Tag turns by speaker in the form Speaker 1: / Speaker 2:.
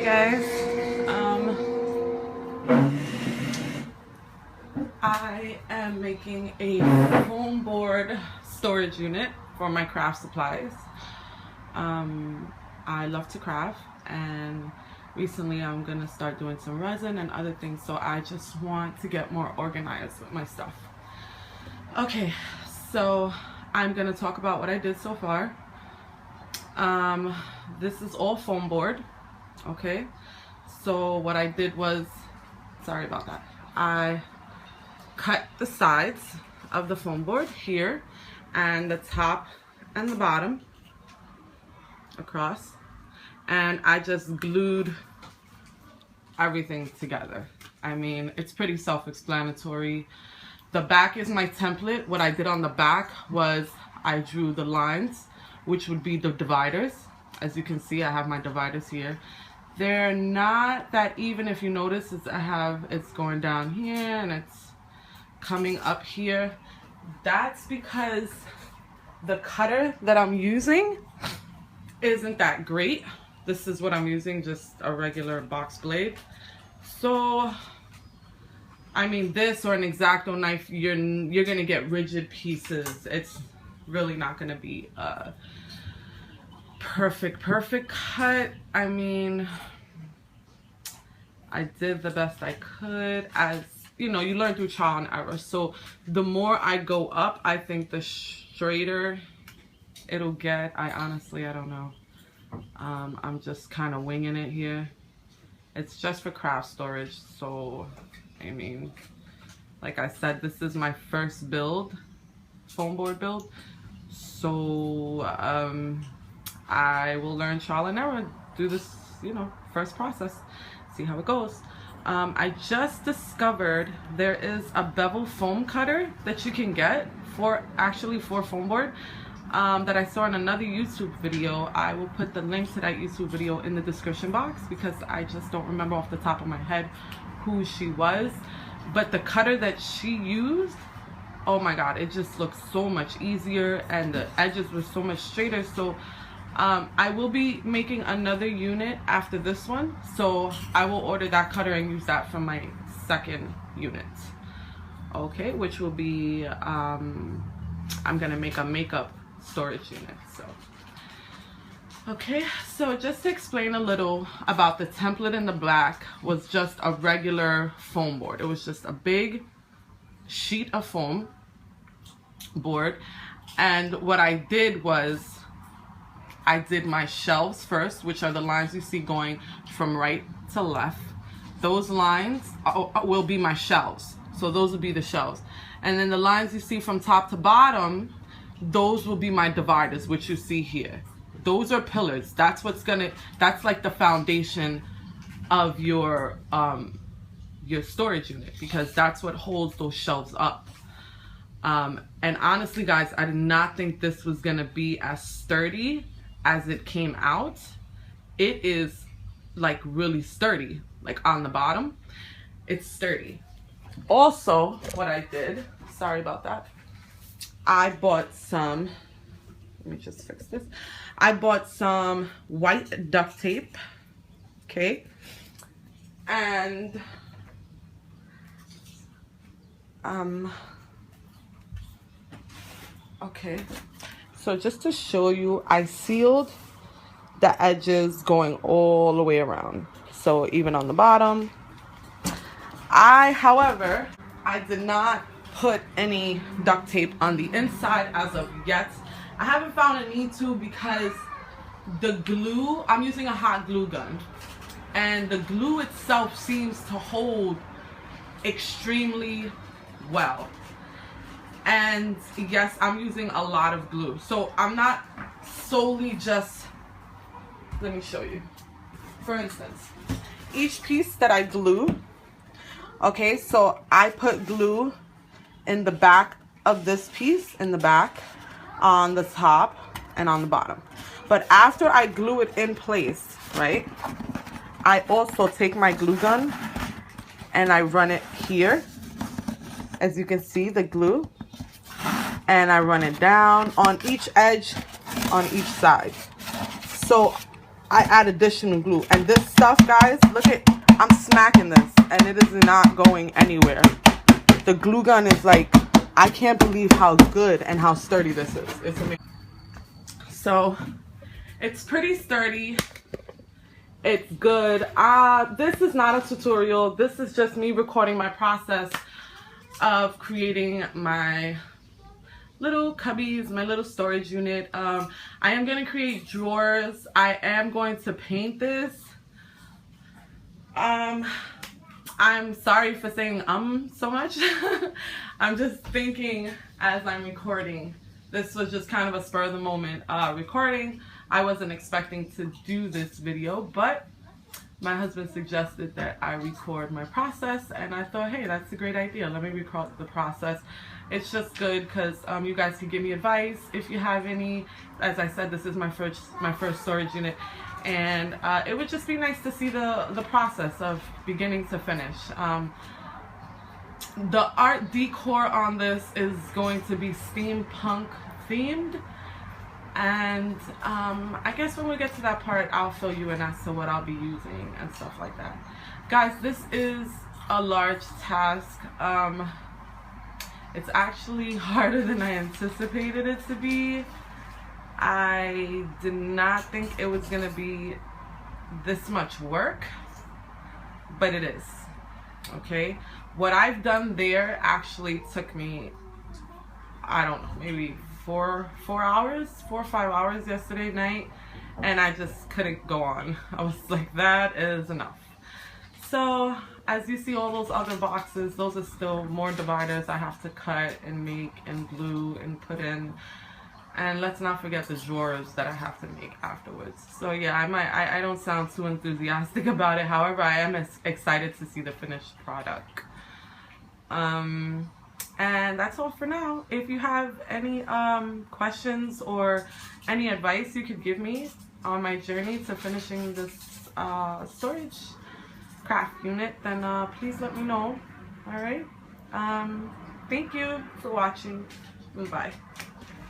Speaker 1: Hey guys, I am making a foam board storage unit for my craft supplies. I love to craft, and recently I'm gonna start doing some resin and other things, so I just want to get more organized with my stuff. Okay, so I'm gonna talk about what I did so far. This is all foam board. Okay, so what I did was, sorry about that, I cut the sides of the foam board here and the top and the bottom across, and I just glued everything together. I mean, it's pretty self-explanatory. The back is my template. What I did on the back was I drew the lines, which would be the dividers. As you can see, I have my dividers here. They're not that even. If you notice, it's going down here and it's coming up here. That's because the cutter that I'm using isn't that great. This is what I'm using, just a regular box blade. So I mean, this or an X-Acto knife, you're gonna get rigid pieces. It's really not gonna be a perfect cut. I mean, I did the best I could. As you know, you learn through trial and error. So the more I go up, I think the straighter it'll get. I don't know. I'm just kind of winging it here. It's just for craft storage, so I mean, like I said, this is my first build, foam board build. So I will learn trial and error, do this, you know, first process, see how it goes. I just discovered there is a bevel foam cutter that you can get for foam board that I saw in another YouTube video. I will put the link to that YouTube video in the description box because I just don't remember off the top of my head who she was. But the cutter that she used, oh my god, it just looks so much easier and the edges were so much straighter. So I will be making another unit after this one, so I will order that cutter and use that for my second unit. Okay, which will be I'm gonna make a makeup storage unit. So okay, so just to explain a little about the template in the black, was just a regular foam board. It was just a big sheet of foam board, and what I did was I did my shelves first, which are the lines you see going from right to left. Those lines will be my shelves, so those will be the shelves. And then the lines you see from top to bottom, those will be my dividers, which you see here. Those are pillars. That's like the foundation of your storage unit, because that's what holds those shelves up. And honestly guys, I did not think this was gonna be as sturdy as it came out. It is like really sturdy, like on the bottom, it's sturdy. Also, what I did, sorry about that, I bought some, let me just fix this. I bought some white duct tape, okay? And okay, so just to show you, I sealed the edges going all the way around. So even on the bottom. However, I did not put any duct tape on the inside as of yet. I haven't found a need to, because the glue, I'm using a hot glue gun, and the glue itself seems to hold extremely well. And yes, I'm using a lot of glue, so I'm not solely just, let me show you. For instance, each piece that I glue, okay, so I put glue in the back of this piece, in the back, on the top, and on the bottom. But after I glue it in place, right, I also take my glue gun and I run it here. As you can see, the glue, and I run it down on each edge on each side. So I add additional glue. And this stuff, guys, look at, I'm smacking this and it is not going anywhere. The glue gun is like, I can't believe how good and how sturdy this is. It's amazing. So it's pretty sturdy. It's good. This is not a tutorial. This is just me recording my process of creating my little cubbies, my little storage unit. I am going to create drawers. I am going to paint this. I'm sorry for saying so much. I'm just thinking as I'm recording. This was just kind of a spur of the moment recording. I wasn't expecting to do this video, but my husband suggested that I record my process, and I thought, hey, that's a great idea. Let me record the process. It's just good because you guys can give me advice if you have any. As I said, this is my first storage unit, and it would just be nice to see the process of beginning to finish. The art decor on this is going to be steampunk themed. And I guess when we get to that part, I'll fill you in as to what I'll be using and stuff like that. Guys, this is a large task. It's actually harder than I anticipated it to be. I did not think it was going to be this much work, but it is. Okay? What I've done there actually took me, I don't know, maybe 4 or 5 hours yesterday night, and I just couldn't go on. I was like, that is enough. So as you see, all those other boxes, those are still more dividers I have to cut and make and glue and put in. And let's not forget the drawers that I have to make afterwards. So yeah, I don't sound too enthusiastic about it. However, I am excited to see the finished product. And that's all for now. If you have any questions or any advice you could give me on my journey to finishing this storage craft unit, then please let me know. All right. Thank you for watching. Bye.